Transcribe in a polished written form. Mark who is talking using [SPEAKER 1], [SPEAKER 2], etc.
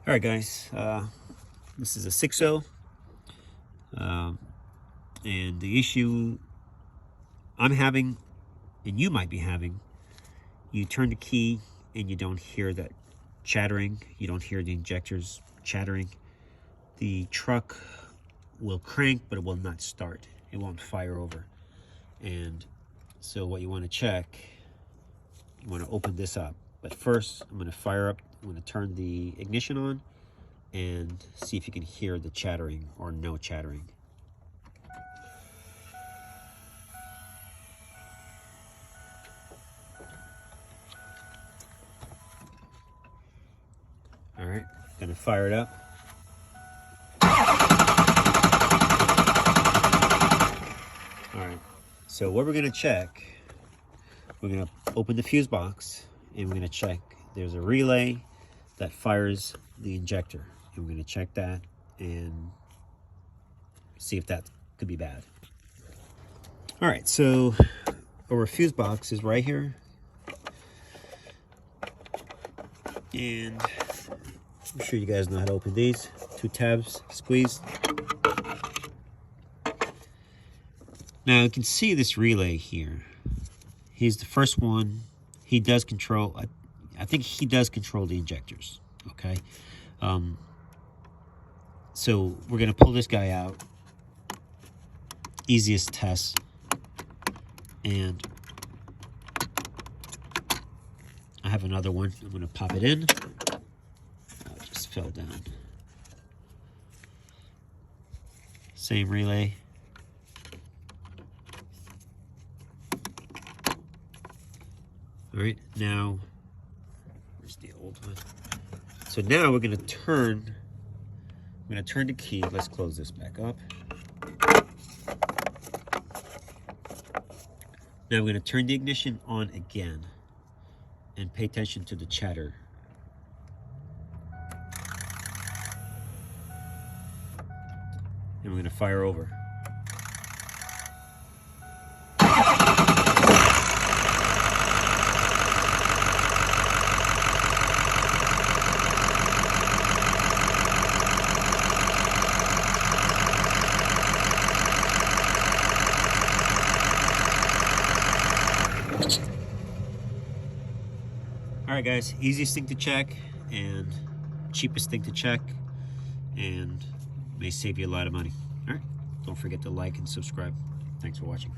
[SPEAKER 1] All right, guys, this is a 6.0, and the issue I'm having, and you might be having, you turn the key and you don't hear that chattering, you don't hear the injectors chattering. The truck will crank, but it will not start. It won't fire over. And so what you want to check, you want to open this up. But first, I'm going to fire up, I'm going to turn the ignition on and see if you can hear the chattering or no chattering. All right, going to fire it up. All right, so what we're going to check, we're going to open the fuse box and we're going to check. There's a relay that fires the injector. And we're going to check that and see if that could be bad. All right, so our fuse box is right here. And I'm sure you guys know how to open these. 2 tabs, squeeze. Now you can see this relay here. He's the first one. He does control, I think he does control the injectors, okay? So we're gonna pull this guy out. Easiest test. And I have another one. I'm gonna pop it in. Oh, it just fell down. Same relay. All right, now, where's the old one? So now we're gonna turn, I'm gonna turn the key. Let's close this back up. Now I'm gonna turn the ignition on again and pay attention to the chatter. And we're gonna fire over. All right, guys, easiest thing to check and cheapest thing to check, and may save you a lot of money. All right, don't forget to like and subscribe. Thanks for watching.